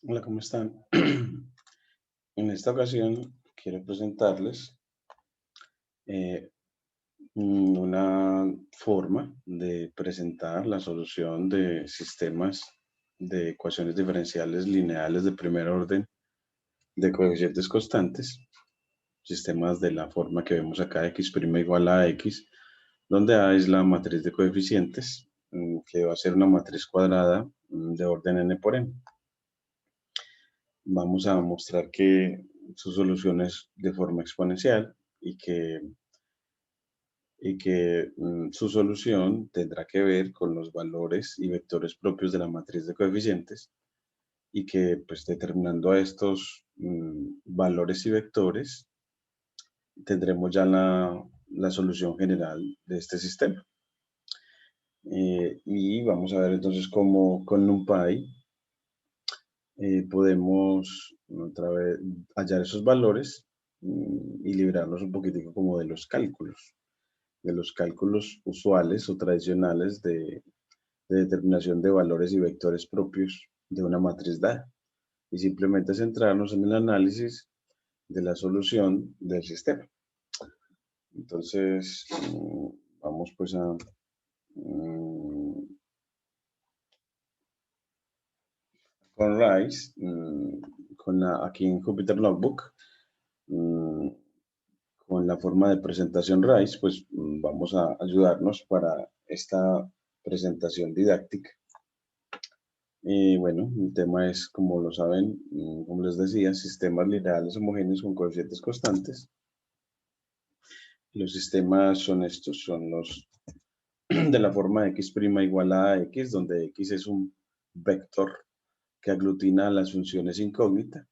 Hola, ¿cómo están? En esta ocasión quiero presentarles eh, una forma de presentar la solución de sistemas de ecuaciones diferenciales lineales de primer orden de coeficientes constantes, sistemas de la forma que vemos acá, x' igual a x, donde A es la matriz de coeficientes, que va a ser una matriz cuadrada de orden n por n. Vamos a mostrar que su solución es de forma exponencial y que su solución tendrá que ver con los valores y vectores propios de la matriz de coeficientes y que pues determinando a estos valores y vectores tendremos ya la solución general de este sistema. Y vamos a ver entonces cómo con NumPy podemos otra vez hallar esos valores y librarnos un poquitico como de los cálculos usuales o tradicionales de determinación de valores y vectores propios de una matriz dada y simplemente centrarnos en el análisis de la solución del sistema. Entonces, vamos pues a con Rise, aquí en Jupyter Notebook, mm, con la forma de presentación RISE, pues vamos a ayudarnos para esta presentación didáctica. Y bueno, el tema es, como lo saben, como les decía, sistemas lineales homogéneos con coeficientes constantes. Los sistemas son estos, son los de la forma x' igual a x, donde x es un vector que aglutina las funciones incógnitas.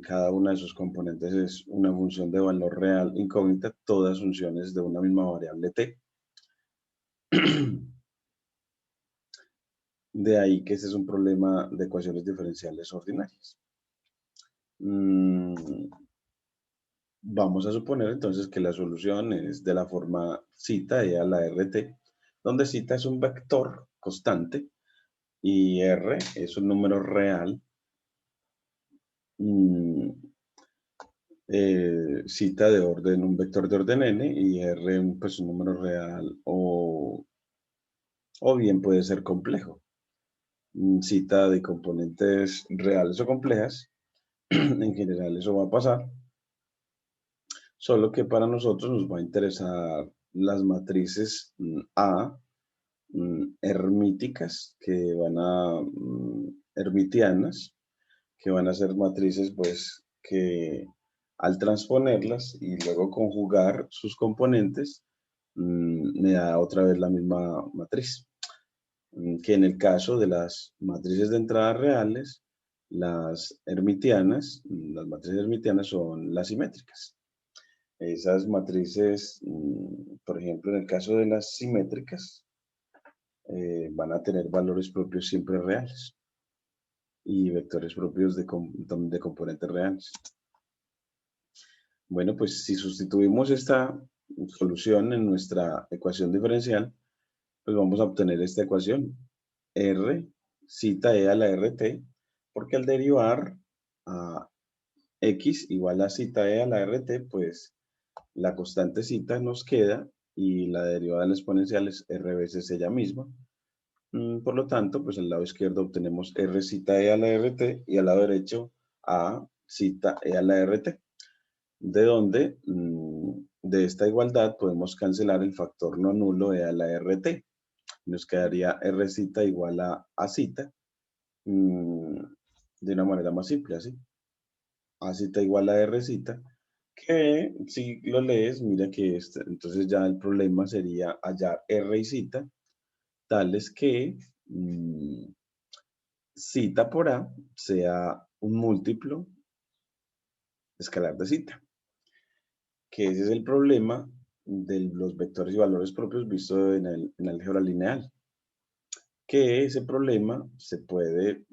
Cada una de sus componentes es una función de valor real incógnita, todas funciones de una misma variable t. De ahí que ese es un problema de ecuaciones diferenciales ordinarias. Vamos a suponer entonces que la solución es de la forma zeta e a la rt, donde zeta es un vector constante y r es un número real. Zeta de orden, un vector de orden n, y r pues un número real o bien puede ser complejo. Zeta de componentes reales o complejas, en general eso va a pasar. Solo que para nosotros nos va a interesar las matrices A hermíticas, que van a hermitianas, que van a ser matrices pues que al transponerlas y luego conjugar sus componentes, me da otra vez la misma matriz. Que en el caso de las matrices de entrada reales, las hermitianas, las matrices hermitianas son las simétricas. Esas matrices, por ejemplo, en el caso de las simétricas, van a tener valores propios siempre reales y vectores propios de componentes reales. Bueno, pues si sustituimos esta solución en nuestra ecuación diferencial, pues vamos a obtener esta ecuación. R zeta e a la rt, porque al derivar a x igual a zeta e a la rt, pues la constante zeta nos queda y la derivada de la exponencial es r veces ella misma. Por lo tanto, pues al lado izquierdo obtenemos r zeta e a la rt y al lado derecho a zeta e a la rt, de donde de esta igualdad podemos cancelar el factor no nulo e a la rt. Nos quedaría r zeta igual a zeta, de una manera más simple, así. A zeta igual a r zeta, que si lo lees, mira que entonces ya el problema sería hallar r y zeta, tales que zeta por a sea un múltiplo escalar de zeta, que ese es el problema de los vectores y valores propios visto en álgebra lineal, que ese problema se puede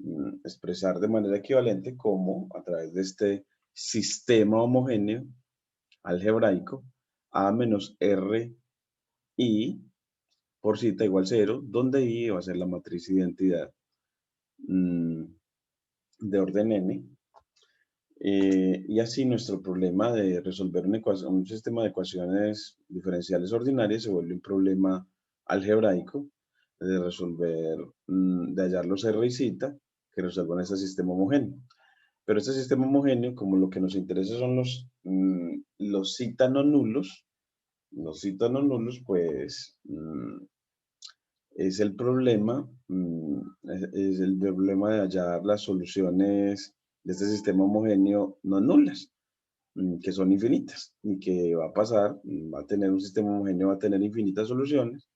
expresar de manera equivalente como a través de este sistema homogéneo algebraico a menos r i por zeta igual 0, donde i va a ser la matriz de identidad de orden n. Y así nuestro problema de resolver un sistema de ecuaciones diferenciales ordinarias se vuelve un problema algebraico de resolver, de hallar los R y Z que resuelvan ese sistema homogéneo. Pero este sistema homogéneo, como lo que nos interesa son los Z no nulos, pues es el problema, es el problema de hallar las soluciones de este sistema homogéneo no nulas, que son infinitas y que va a pasar, va a tener un sistema homogéneo, va a tener infinitas soluciones,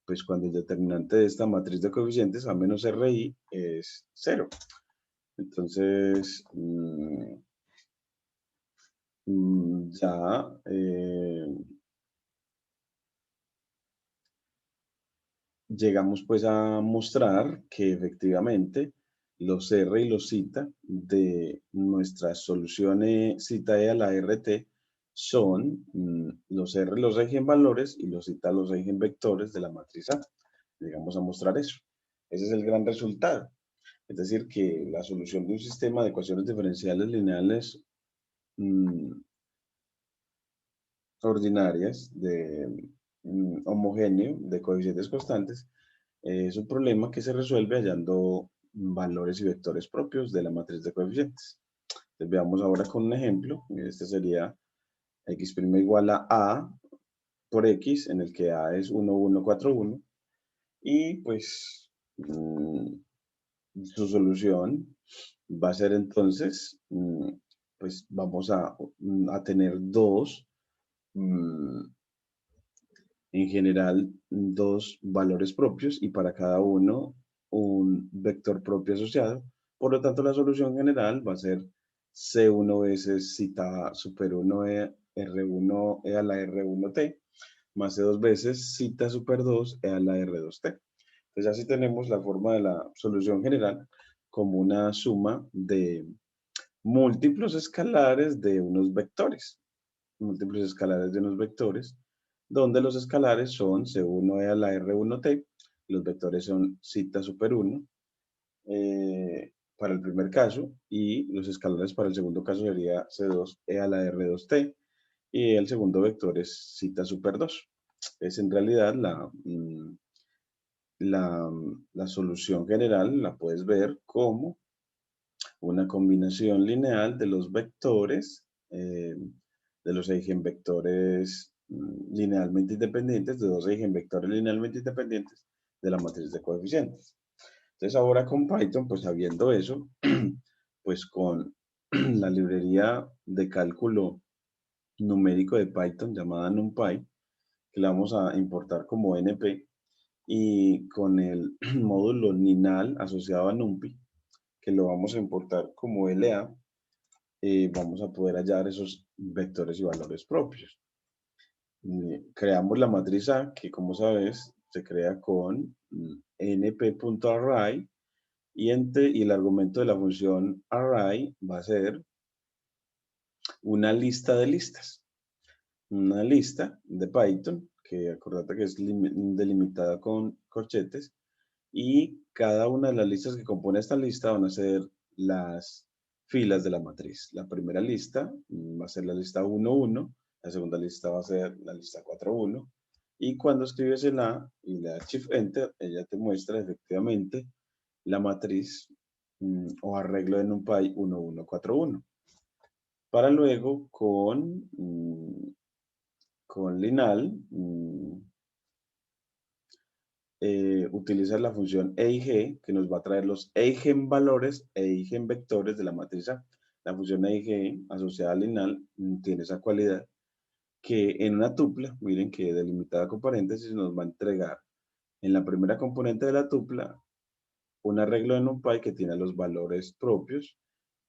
pues cuando el determinante de esta matriz de coeficientes A menos RI es 0. Entonces, ya llegamos pues a mostrar que efectivamente los R y los Z de nuestras soluciones zeta e a la RT son los R los eigenvalores y los Z los eigenvectores de la matriz A. Llegamos a mostrar eso. Ese es el gran resultado. Es decir, que la solución de un sistema de ecuaciones diferenciales lineales ordinarias de homogéneo de coeficientes constantes es un problema que se resuelve hallando valores y vectores propios de la matriz de coeficientes. Entonces veamos ahora con un ejemplo. Este sería x' igual a por x, en el que a es 1, 1, 4, 1. Y pues su solución va a ser entonces, pues vamos a tener en general, dos valores propios y para cada uno un vector propio asociado. Por lo tanto, la solución general va a ser C1 veces zeta super 1 R1 e a la R1t, más C2 veces zeta super 2 e a la R2t. Entonces, así tenemos la forma de la solución general como una suma de múltiplos escalares de unos vectores. Múltiplos escalares de unos vectores, donde los escalares son C1e a la R1t, los vectores son zeta super 1 para el primer caso, y los escalares para el segundo caso sería C2e a la R2t, y el segundo vector es zeta super 2. Es en realidad la solución general, la puedes ver como una combinación lineal de los vectores, de los eigenvectores linealmente independientes, de dos eigenvectores linealmente independientes de la matriz de coeficientes. Entonces ahora con Python, pues sabiendo eso, pues con la librería de cálculo numérico de Python llamada NumPy, que la vamos a importar como NP, y con el módulo ninal asociado a NumPy, que lo vamos a importar como LA, vamos a poder hallar esos vectores y valores propios. Creamos la matriz A, que como sabes, se crea con np.array, y el argumento de la función array va a ser una lista de listas. Una lista de Python, que acordate que es delimitada con corchetes, y cada una de las listas que compone esta lista van a ser las filas de la matriz. La primera lista va a ser la lista 1, 1, la segunda lista va a ser la lista 4, 1, y cuando escribes el A y le das Shift Enter, ella te muestra efectivamente la matriz o arreglo de NumPy 1, 1, 4, 1. Para luego con Linal, utilizar la función EIG, que nos va a traer los eigenvalores e eigenvectores de la matriz A. La función EIG asociada al lineal tiene esa cualidad que en una tupla, miren que delimitada con paréntesis, nos va a entregar en la primera componente de la tupla un arreglo de NumPy que tiene los valores propios,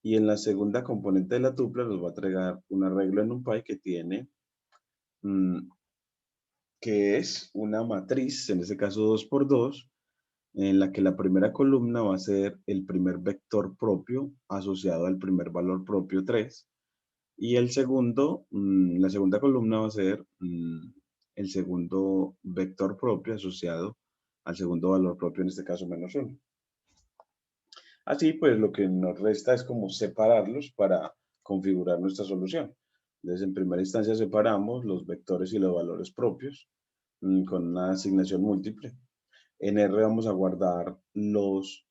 y en la segunda componente de la tupla nos va a entregar un arreglo de NumPy que tiene que es una matriz, en este caso 2 por 2, en la que la primera columna va a ser el primer vector propio asociado al primer valor propio 3, y la segunda columna va a ser el segundo vector propio asociado al segundo valor propio, en este caso menos 1. Así pues lo que nos resta es como separarlos para configurar nuestra solución. Entonces en primera instancia separamos los vectores y los valores propios con una asignación múltiple. En R vamos a guardar los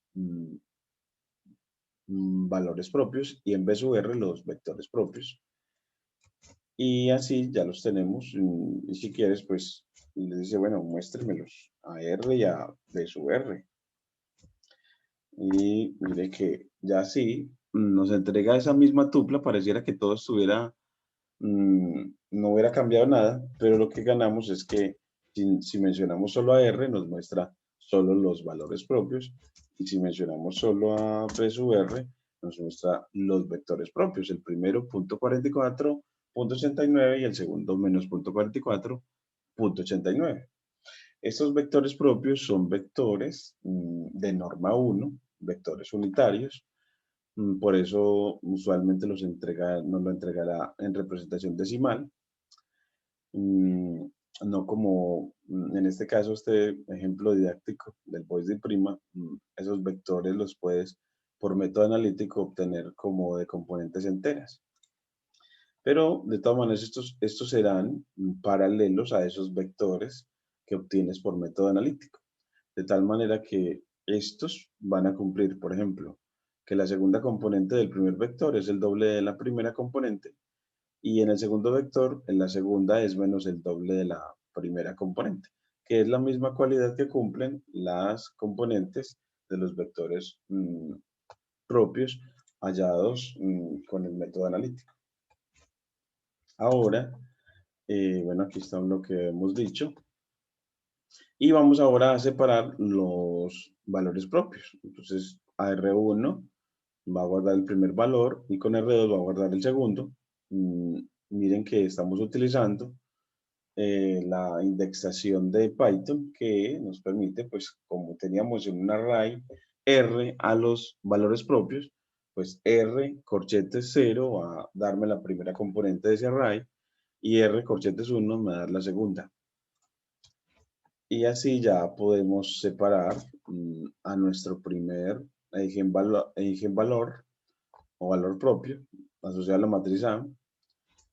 valores propios y en B sub R los vectores propios. Y así ya los tenemos. Y si quieres, pues le dice, bueno, muéstremelos a R y a B sub R. Y mire que ya sí nos entrega esa misma tupla, pareciera que todo estuviera, no hubiera cambiado nada, pero lo que ganamos es que si mencionamos solo a R, nos muestra solo los valores propios, y si mencionamos solo a B sub R, nos muestra los vectores propios, el primero punto 44, punto 89 y el segundo menos punto 44, punto 89. Estos vectores propios son vectores de norma 1, vectores unitarios. Por eso usualmente nos lo entregará en representación decimal. No como en este caso, este ejemplo didáctico del voice de prima, esos vectores los puedes por método analítico obtener como de componentes enteras. Pero de todas maneras estos serán paralelos a esos vectores que obtienes por método analítico. De tal manera que estos van a cumplir, por ejemplo, que la segunda componente del primer vector es el doble de la primera componente y en el segundo vector, en la segunda es menos el doble de la primera componente, que es la misma cualidad que cumplen las componentes de los vectores propios hallados con el método analítico. Ahora, bueno, aquí está lo que hemos dicho. Y vamos ahora a separar los valores propios. Entonces, a R1 va a guardar el primer valor y con R2 va a guardar el segundo. Miren que estamos utilizando la indexación de Python que nos permite, pues como teníamos en un array R a los valores propios, pues R corchetes 0 va a darme la primera componente de ese array y R corchetes 1 me va a dar la segunda. Y así ya podemos separar a nuestro primer eigenvalor o valor propio asociado a la matriz A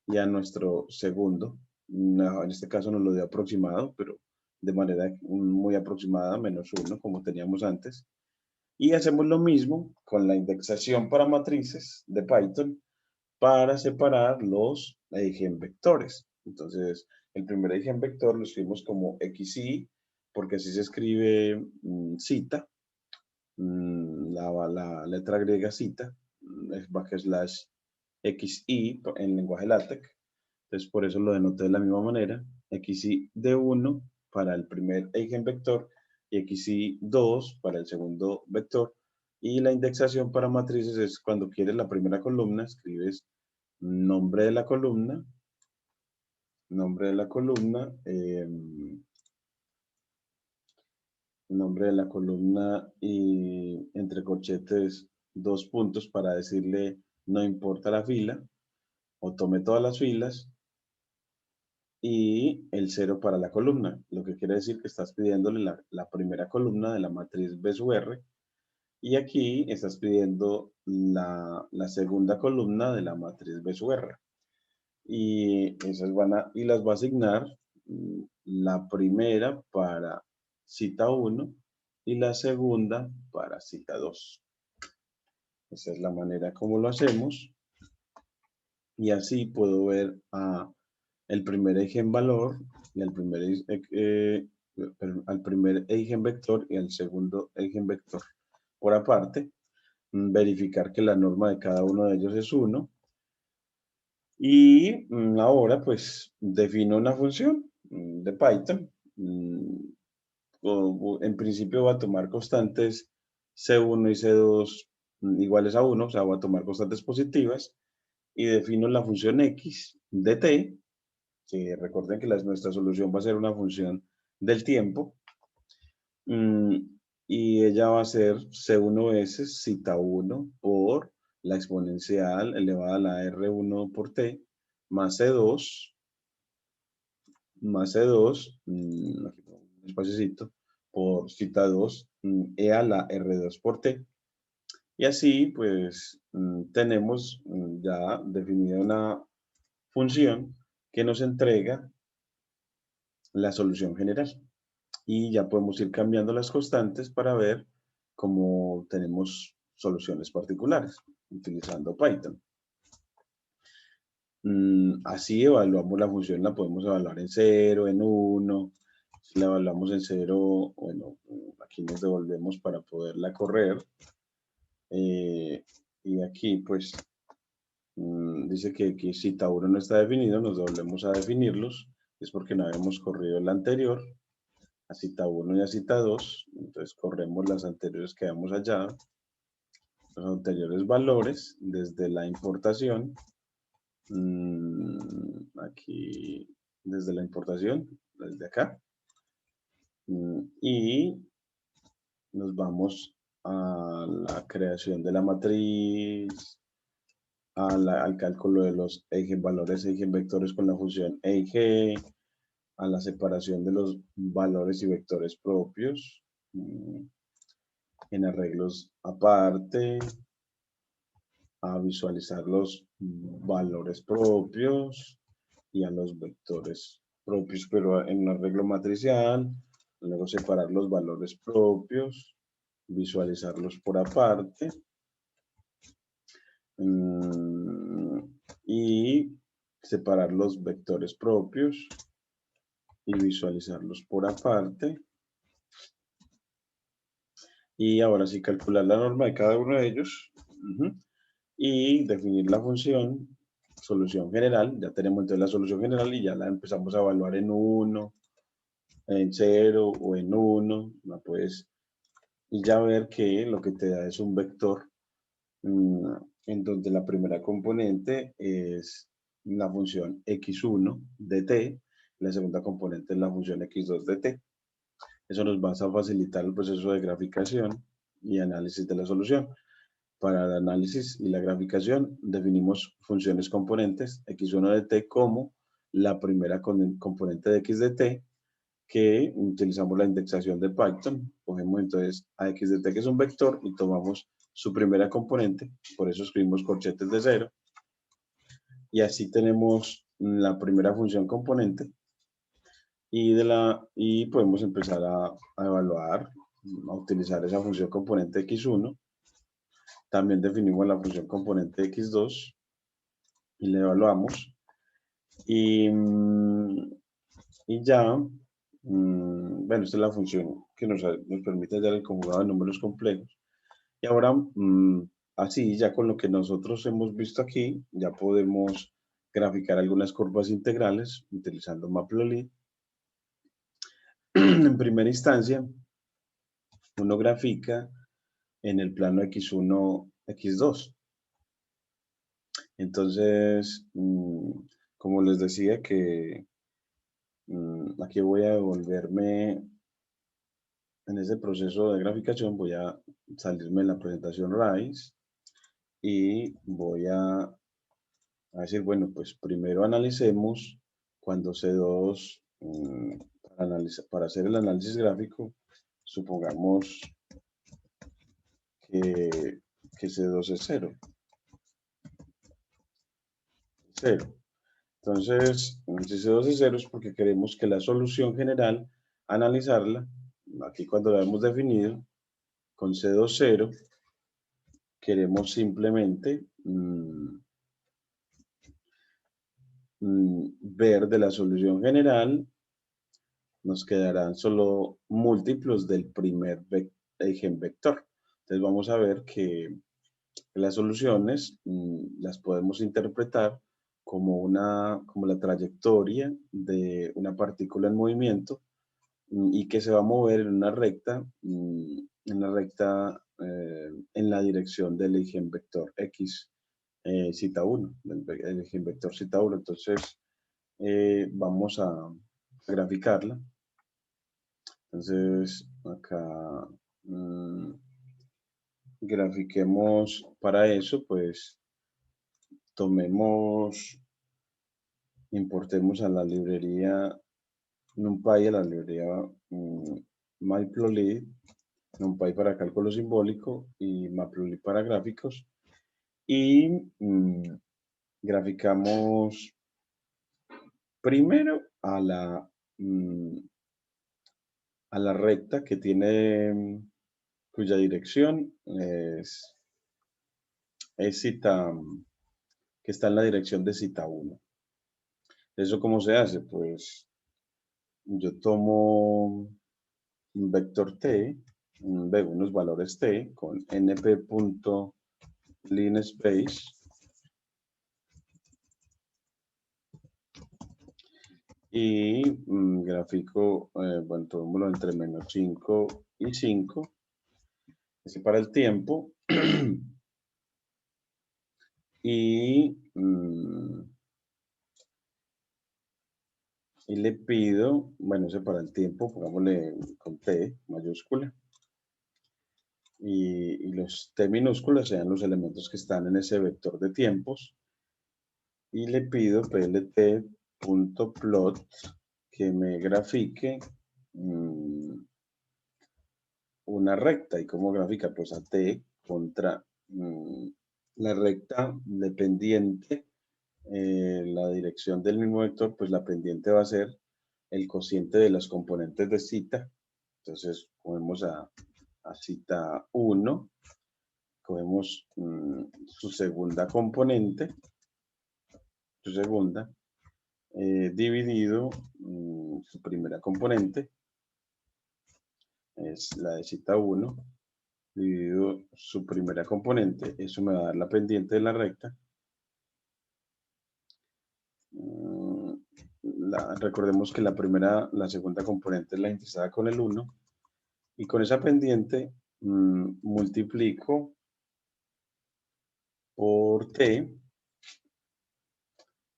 y a nuestro segundo. No, en este caso nos lo dio aproximado, pero de manera muy aproximada, -1, como teníamos antes. Y hacemos lo mismo con la indexación para matrices de Python para separar los eigenvectores. Entonces, el primer eigenvector lo escribimos como xi, porque así se escribe cita, la letra griega cita, es backslash xi en lenguaje LaTeX. Entonces, por eso lo denoté de la misma manera. Xi de 1 para el primer eigenvector y xi 2 para el segundo vector. Y la indexación para matrices es cuando quieres la primera columna, escribes nombre de la columna, nombre de la columna, nombre de la columna y entre corchetes 2 puntos para decirle no importa la fila o tome todas las filas y el 0 para la columna, lo que quiere decir que estás pidiéndole la primera columna de la matriz B sub R y aquí estás pidiendo la segunda columna de la matriz B sub R. Y esas y las va a asignar la primera para cita 1 y la segunda para cita 2. Esa es la manera como lo hacemos. Y así puedo ver el primer eigenvalor, y al primer eigenvector y al segundo eigenvector por aparte. Verificar que la norma de cada uno de ellos es 1. Y ahora pues defino una función de Python. En principio va a tomar constantes C1 y C2 iguales a 1, o sea, va a tomar constantes positivas y defino la función x de t, que recuerden que nuestra solución va a ser una función del tiempo, y ella va a ser C1 veces cita 1 por la exponencial elevada a la R1 por t, más C2, aquí pongo un espaciocito, por cita 2, e a la R2 por t. Y así, pues, tenemos ya definida una función que nos entrega la solución general. Y ya podemos ir cambiando las constantes para ver cómo tenemos soluciones particulares utilizando Python. Así evaluamos la función, la podemos evaluar en 0, en 1. Si la evaluamos en 0, bueno, aquí nos devolvemos para poderla correr. Y aquí, pues, dice que si Tauro no está definido, nos devolvemos a definirlos. Es porque no habíamos corrido el anterior, a cita 1 y a cita 2. Entonces corremos las anteriores que habíamos hallado, los anteriores valores desde la importación. Aquí, desde la importación, desde acá. Y nos vamos a la creación de la matriz, al cálculo de los valores eigenvectores con la función EIG, a la separación de los valores y vectores propios, en arreglos aparte, a visualizar los valores propios y a los vectores propios, pero en un arreglo matricial, luego separar los valores propios, visualizarlos por aparte, y separar los vectores propios y visualizarlos por aparte. Y ahora sí calcular la norma de cada uno de ellos. Y definir la función solución general. Ya tenemos entonces la solución general y ya la empezamos a evaluar en 1, en 0 o en 1. Pues, y ya ver que lo que te da es un vector en donde la primera componente es la función x1 de t, la segunda componente es la función x2 de t. Eso nos va a facilitar el proceso de graficación y análisis de la solución. Para el análisis y la graficación definimos funciones componentes x1 de t como la primera componente de x de t, que utilizamos la indexación de Python. Cogemos entonces a x de t, que es un vector, y tomamos su primera componente, por eso escribimos corchetes de 0. Y así tenemos la primera función componente y podemos empezar a evaluar, a utilizar esa función componente x1. También definimos la función componente x2 y la evaluamos. Y ya, bueno, esta es la función que nos permite hallar el conjugado de números complejos. Y ahora, así, ya con lo que nosotros hemos visto aquí, ya podemos graficar algunas curvas integrales utilizando Matplotlib. En primera instancia, uno grafica en el plano x1, x2. Entonces, como les decía que aquí voy a devolverme en ese proceso de graficación, voy a salirme de la presentación raíz y voy a decir, bueno, pues primero analicemos cuando C2, para hacer el análisis gráfico, supongamos que C2 es 0. Entonces, si C2 es 0 es porque queremos que la solución general, analizarla, aquí cuando la hemos definido, con C2 0, queremos simplemente ver de la solución general, nos quedarán solo múltiplos del primer eigenvector. Entonces vamos a ver que las soluciones las podemos interpretar como la trayectoria de una partícula en movimiento y que se va a mover en una recta, en la dirección del eigenvector x cita 1, el eigenvector cita 1. Entonces vamos a graficarla. Entonces acá grafiquemos para eso, pues importemos a la librería NumPy, a la librería Matplotlib, NumPy para cálculo simbólico y Matplotlib para gráficos. Y graficamos primero a la recta que tiene, cuya dirección es cita, que está en la dirección de cita 1. ¿Eso cómo se hace? Pues yo tomo un vector t, unos valores t con np.linspace y grafico, bueno, tomémoslo entre -5 y 5, ese para el tiempo, y le pido, bueno, ese para el tiempo, pongámosle con T mayúscula, y los T minúsculas sean los elementos que están en ese vector de tiempos, y le pido plt.plot que me grafique una recta. ¿Y cómo grafica? Pues a T contra la recta de pendiente, la dirección del mismo vector, pues la pendiente va a ser el cociente de las componentes de cita. Entonces, cogemos a cita 1, cogemos su segunda componente, dividido su primera componente, es la de cita 1, dividido su primera componente, eso me va a dar la pendiente de la recta. Recordemos que la segunda componente es la intersectada con el 1, y con esa pendiente multiplico por t,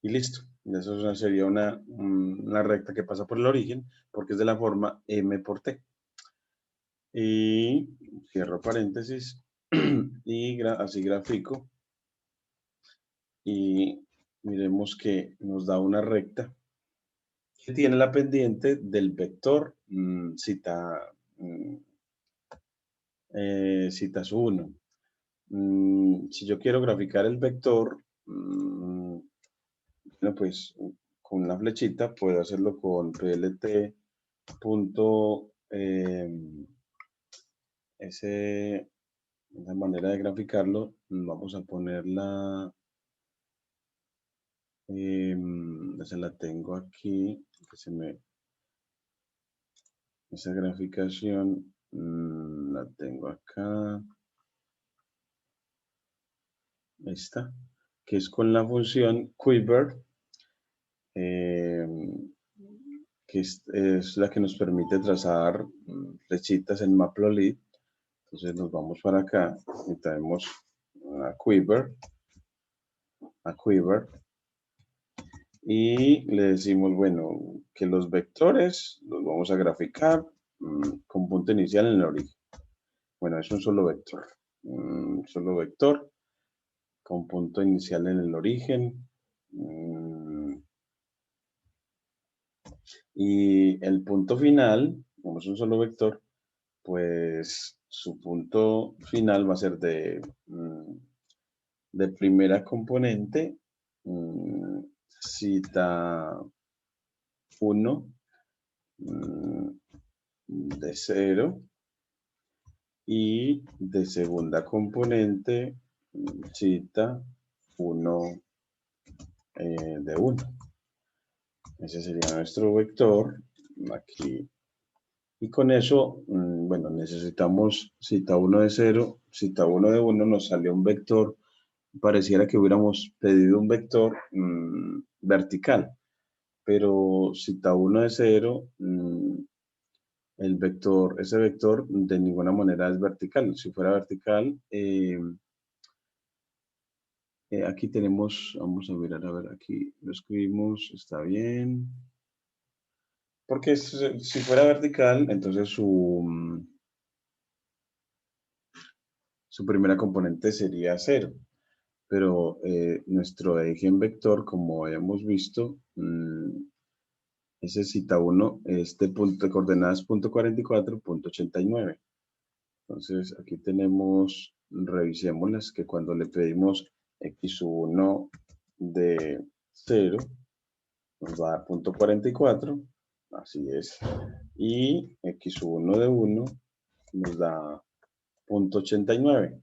y listo. Eso sería una recta que pasa por el origen, porque es de la forma m por t. Y cierro paréntesis, y así grafico, y miremos que nos da una recta que tiene la pendiente del vector citas 1. Si yo quiero graficar el vector, bueno, pues con una flechita puedo hacerlo con plt. Esa manera de graficarlo, vamos a ponerla, se la tengo aquí, esa graficación la tengo acá, esta, que es con la función quiver, que es la que nos permite trazar flechitas en Matplotlib. Entonces nos vamos para acá y traemos a quiver, y le decimos, bueno, que los vectores los vamos a graficar con punto inicial en el origen. Bueno, es un solo vector con punto inicial en el origen. Y el punto final, como es un solo vector, pues su punto final va a ser de primera componente, cita 1, de 0, y de segunda componente, cita 1, de 1. Ese sería nuestro vector aquí. Y con eso, bueno, necesitamos cita 1 de 0, cita 1 de 1, nos salió un vector. Pareciera que hubiéramos pedido un vector vertical, pero cita 1 de 0, ese vector de ninguna manera es vertical. Si fuera vertical, aquí tenemos, vamos a mirar, a ver, aquí lo escribimos, está bien. Porque si fuera vertical, entonces su primera componente sería 0. Pero nuestro eje en vector, como hemos visto, ese cita 1, este punto de coordenadas .44, .89. Entonces, aquí tenemos, revisémoslas, que cuando le pedimos x1 de 0, nos va a dar punto 44, así es. Y x1 de 1 nos da punto 89.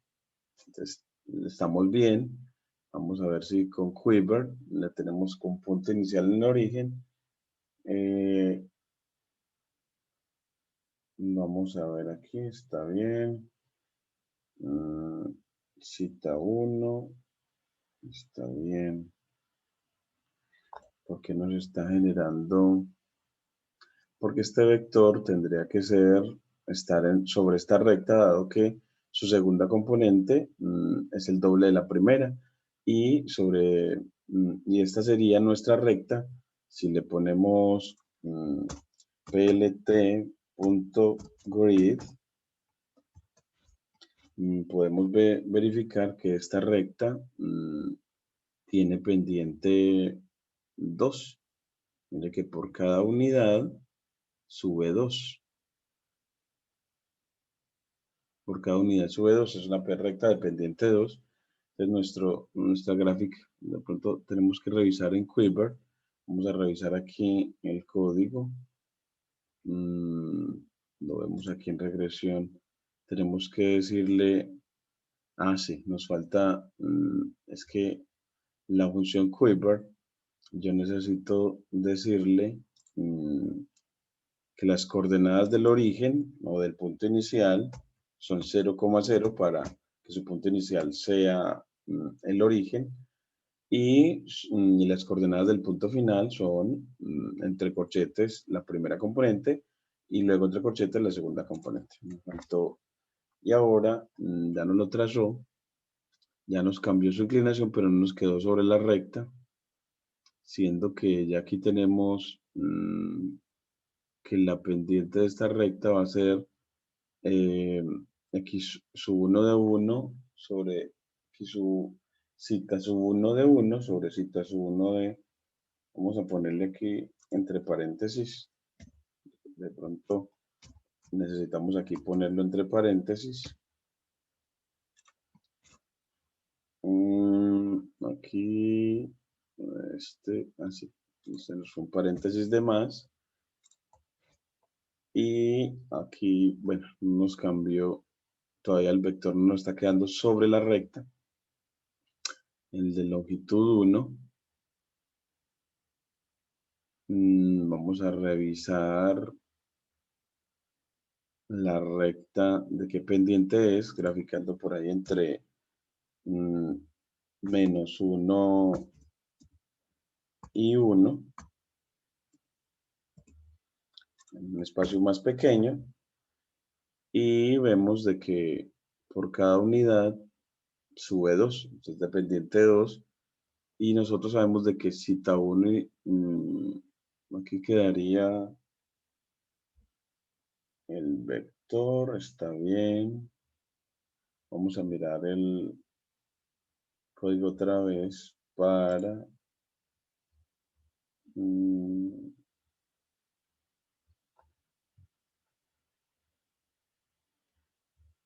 Entonces, estamos bien. Vamos a ver si con Quiver le tenemos con punto inicial en el origen. Vamos a ver aquí, está bien. Cita 1, está bien. ¿Por qué nos está generando? Porque este vector tendría que estar sobre esta recta, dado que su segunda componente es el doble de la primera. Y esta sería nuestra recta si le ponemos plt.grid. Podemos verificar que esta recta tiene pendiente 2. Mire que por cada unidad sube 2. Por cada unidad sube 2. Es una recta de pendiente 2. Entonces nuestra gráfica, de pronto tenemos que revisar en Quiver. Vamos a revisar aquí el código. Lo vemos aquí en regresión. Tenemos que decirle, sí, nos falta, es que la función Quiver, yo necesito decirle que las coordenadas del origen o del punto inicial son 0,0 para que su punto inicial sea el origen y las coordenadas del punto final son entre corchetes la primera componente y luego entre corchetes la segunda componente. Y ahora ya nos lo trazó, ya nos cambió su inclinación, pero no nos quedó sobre la recta, siendo que ya aquí tenemos que la pendiente de esta recta va a ser x sub 1 de 1 sobre x sub cita sub 1 de 1 sobre cita sub 1 de, vamos a ponerle aquí entre paréntesis, de pronto necesitamos aquí ponerlo entre paréntesis. Aquí, así, se nos fue un paréntesis de más. Y aquí, bueno, nos cambió, todavía el vector no está quedando sobre la recta. El de longitud 1. Vamos a revisar la recta de qué pendiente es, graficando por ahí entre menos 1 y 1, en un espacio más pequeño, y vemos de que por cada unidad sube 2, entonces de pendiente 2, y nosotros sabemos de que cita 1 aquí quedaría el vector, está bien. Vamos a mirar el código otra vez para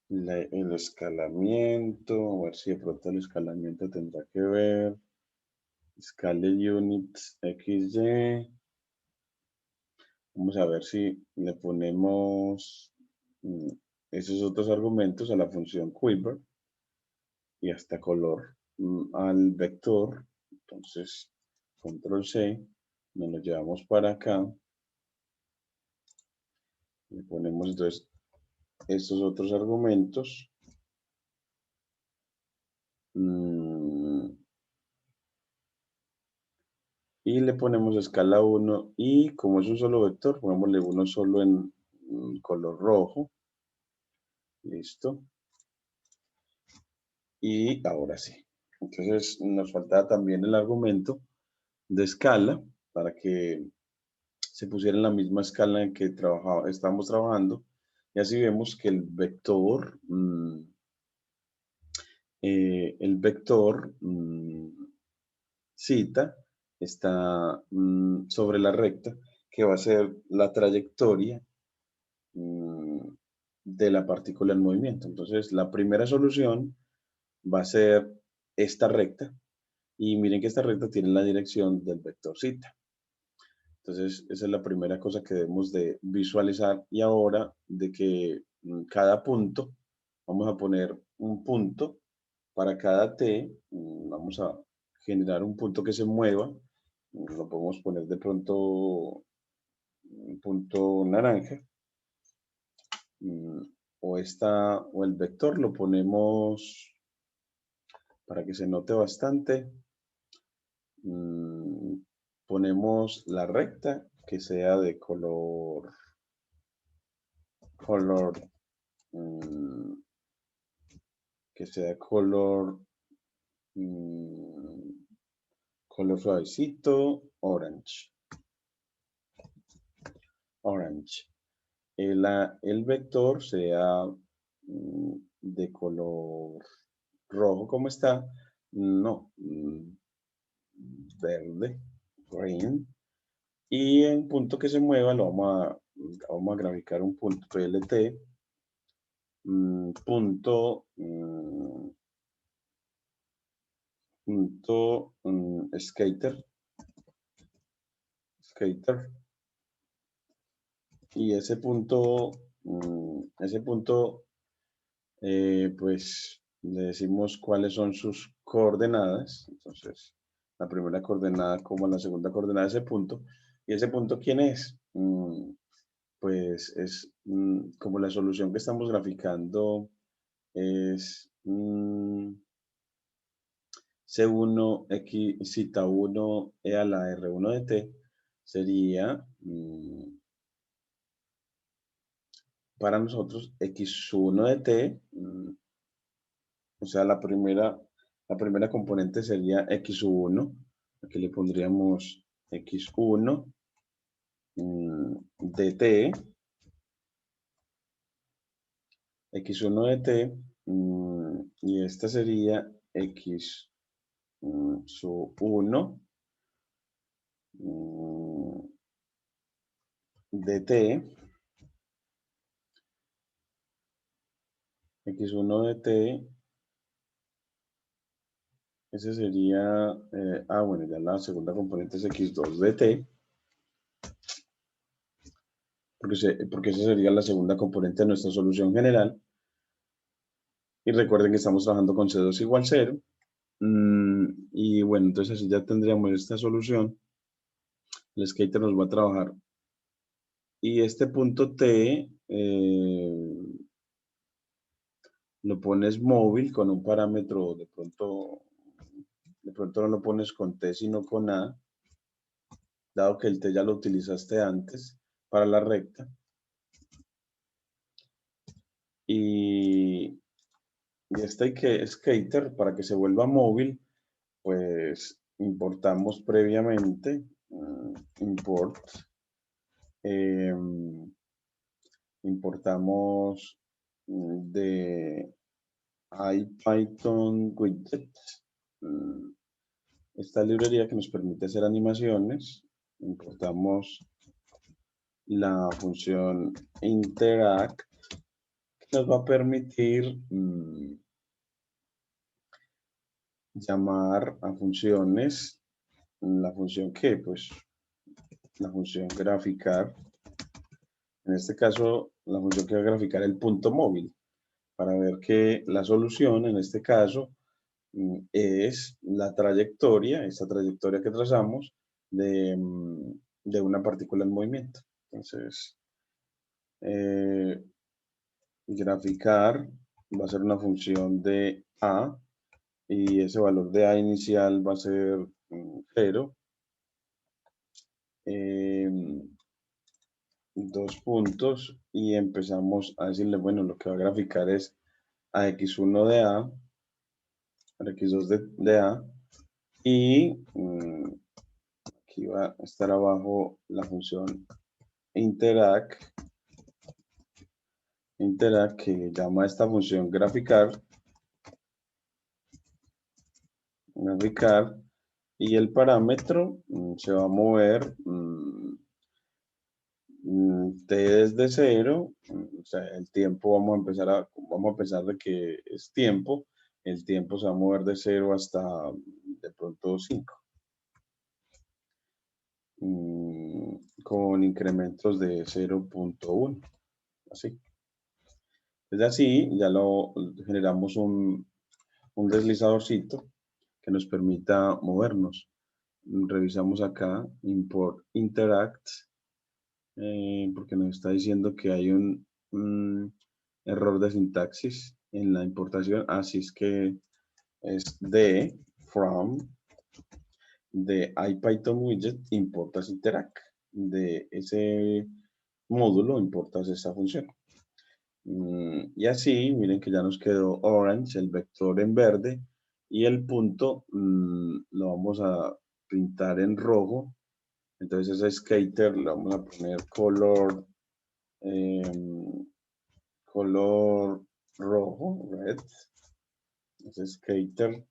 el escalamiento, a ver si de pronto el escalamiento tendrá que ver. Scale units XY. Vamos a ver si le ponemos esos otros argumentos a la función Quiver y hasta color al vector. Entonces, control C, nos lo llevamos para acá. Le ponemos entonces estos otros argumentos. Y le ponemos escala 1 y como es un solo vector, pongámosle uno solo en color rojo. Listo. Y ahora sí. Entonces nos faltaba también el argumento de escala para que se pusiera en la misma escala en que estábamos trabajando. Y así vemos que el vector cita está sobre la recta, que va a ser la trayectoria de la partícula en movimiento. Entonces, la primera solución va a ser esta recta. Y miren que esta recta tiene la dirección del vector z. Entonces, esa es la primera cosa que debemos de visualizar. Y ahora, de que cada punto, vamos a poner un punto para cada t. Vamos a generar un punto que se mueva. Lo podemos poner de pronto un punto naranja. O el vector lo ponemos para que se note bastante. Ponemos la recta que sea de color que sea color suavecito, orange. El vector sea de color rojo, como está, no, verde, green. Y en punto que se mueva lo vamos a graficar un punto PLT, punto skater, y ese punto, pues le decimos cuáles son sus coordenadas. Entonces, la primera coordenada como la segunda coordenada de ese punto. ¿Y ese punto quién es? Pues es como la solución que estamos graficando es C1 X cita 1 E a la R1 de T, sería para nosotros X1 de T, o sea, la primera componente sería X1, aquí le pondríamos X1 de T, X1 de T, y esta sería X sub 1 de T, X1 de T, ese sería, bueno, ya la segunda componente es X2 de T, porque esa sería la segunda componente de nuestra solución general. Y recuerden que estamos trabajando con C2 igual 0. Y bueno, entonces así ya tendríamos esta solución. El skater nos va a trabajar. Y este punto T lo pones móvil con un parámetro, de pronto no lo pones con T sino con A, dado que el T ya lo utilizaste antes para la recta. Y este skater, para que se vuelva móvil, pues importamos previamente, importamos de IPython widget, esta librería que nos permite hacer animaciones. Importamos la función interact, que nos va a permitir llamar a funciones, la función que, pues, la función graficar. En este caso, la función que va a graficar el punto móvil, para ver que la solución, en este caso, es la trayectoria, esta trayectoria que trazamos de una partícula en movimiento. Entonces, graficar va a ser una función de A, y ese valor de A inicial va a ser 0. Dos puntos, y empezamos a decirle, bueno, lo que va a graficar es a X1 de A, a X2 de A, y aquí va a estar abajo la función interact, que llama a esta función graficar, y el parámetro se va a mover t desde 0, o sea, el tiempo vamos a pensar de que es tiempo, el tiempo se va a mover de 0 hasta de pronto 5. Con incrementos de 0.1, así. Desde así ya lo generamos un deslizadorcito que nos permita movernos. Revisamos acá, import interact, porque nos está diciendo que hay un error de sintaxis en la importación, así es que es de from de IPython widget importas interact, de ese módulo importas esa función. Y así, miren que ya nos quedó orange, el vector en verde, y el punto lo vamos a pintar en rojo. Entonces ese skater le vamos a poner color, color rojo, red, ese skater.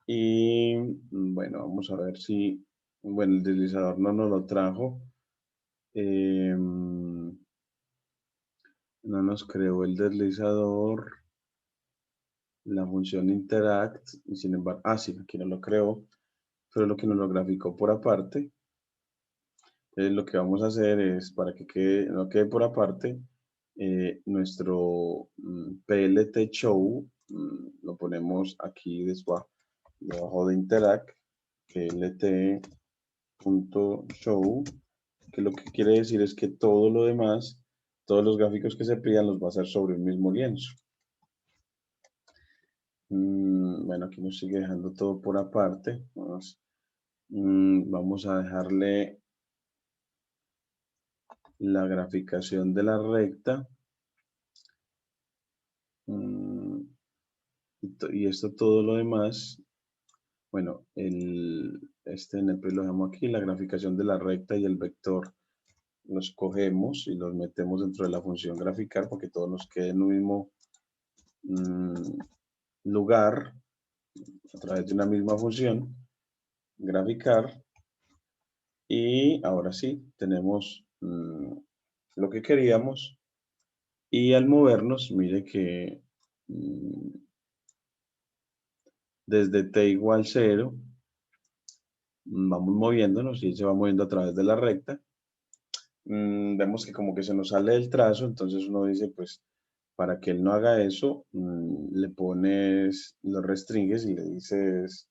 Y bueno, vamos a ver si, bueno, el deslizador no nos lo trajo. No nos creó el deslizador, la función interact, y sin embargo, sí, aquí no lo creó, pero lo que nos lo graficó por aparte. Lo que vamos a hacer es, para que no quede por aparte, nuestro PLT show lo ponemos aquí debajo de interact, plt.show, que lo que quiere decir es que todo lo demás, todos los gráficos que se pidan los va a hacer sobre el mismo lienzo. Bueno, aquí nos sigue dejando todo por aparte. Vamos a dejarle la graficación de la recta. Y esto todo lo demás, bueno, este NP lo dejamos aquí, la graficación de la recta y el vector los cogemos y los metemos dentro de la función graficar para que todo nos quede en un mismo lugar a través de una misma función, graficar. Y ahora sí, tenemos lo que queríamos. Y al movernos, mire que desde t igual 0, vamos moviéndonos y él se va moviendo a través de la recta. Vemos que como que se nos sale del trazo, entonces uno dice, pues, para que él no haga eso, le pones, lo restringes y le dices,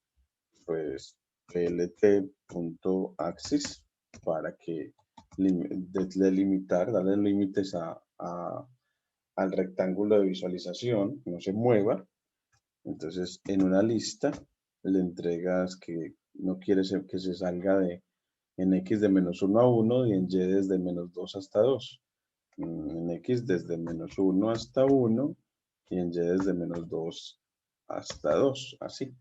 pues, plt.axis para que delimitar, darle límites al rectángulo de visualización, no se mueva. Entonces, en una lista le entregas que no quieres que se salga en X de -1 a 1 y en Y desde -2 hasta 2. En X desde -1 hasta 1 y en Y desde -2 hasta 2, así.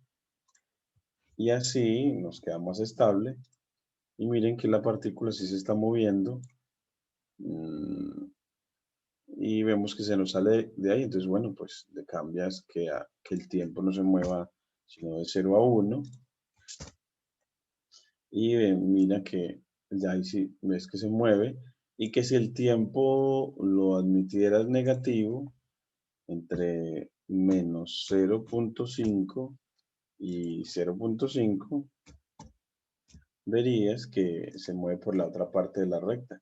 Y así nos queda más estable. Y miren que la partícula sí se está moviendo. Y vemos que se nos sale de ahí. Entonces, bueno, pues le cambias que el tiempo no se mueva sino de 0 a 1. Y mira que ya ahí sí ves que se mueve. Y que si el tiempo lo admitieras negativo, entre menos 0.5 y 0.5, verías que se mueve por la otra parte de la recta,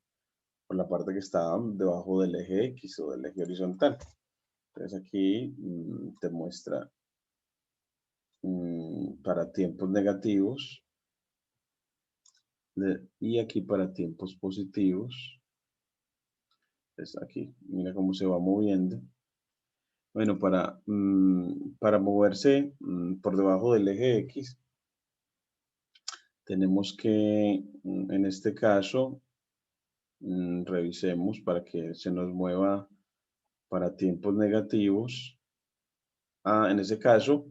por la parte que está debajo del eje X o del eje horizontal. Entonces aquí te muestra para tiempos negativos y aquí para tiempos positivos. Entonces aquí, mira cómo se va moviendo. Bueno, para moverse por debajo del eje X, tenemos que, en este caso, revisemos para que se nos mueva para tiempos negativos. En ese caso,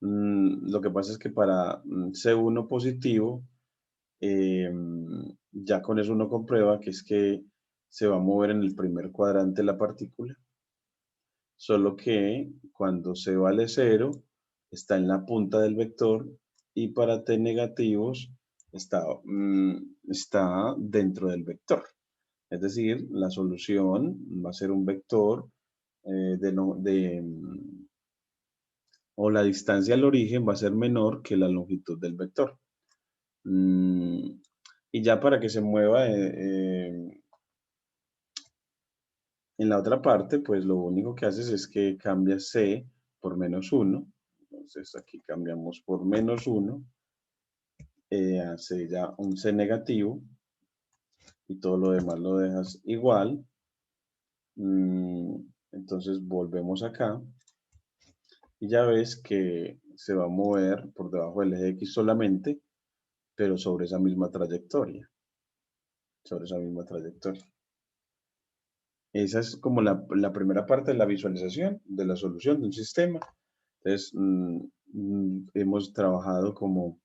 lo que pasa es que para C1 positivo, ya con eso uno comprueba que es que se va a mover en el primer cuadrante la partícula. Solo que cuando C vale 0, está en la punta del vector y para T negativos está dentro del vector. Es decir, la solución va a ser un vector o la distancia al origen va a ser menor que la longitud del vector. Mm, y ya para que se mueva en la otra parte, pues lo único que haces es que cambias C por -1. Entonces aquí cambiamos por -1, hace ya un C negativo y todo lo demás lo dejas igual. Entonces volvemos acá y ya ves que se va a mover por debajo del eje X solamente, pero sobre esa misma trayectoria. Sobre esa misma trayectoria. Esa es como la primera parte de la visualización de la solución de un sistema. Entonces, hemos trabajado como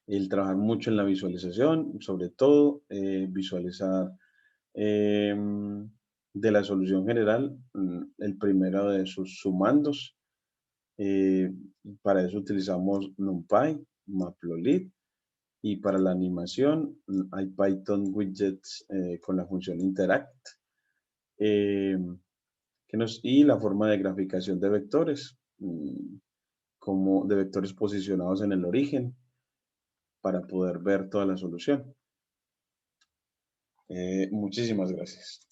el trabajar mucho en la visualización, sobre todo visualizar de la solución general, el primero de sus sumandos. eh, para eso utilizamos NumPy, Matplotlib, y para la animación hay Python widgets con la función interact. eh, y la forma de graficación de vectores, como de vectores posicionados en el origen para poder ver toda la solución. Muchísimas gracias.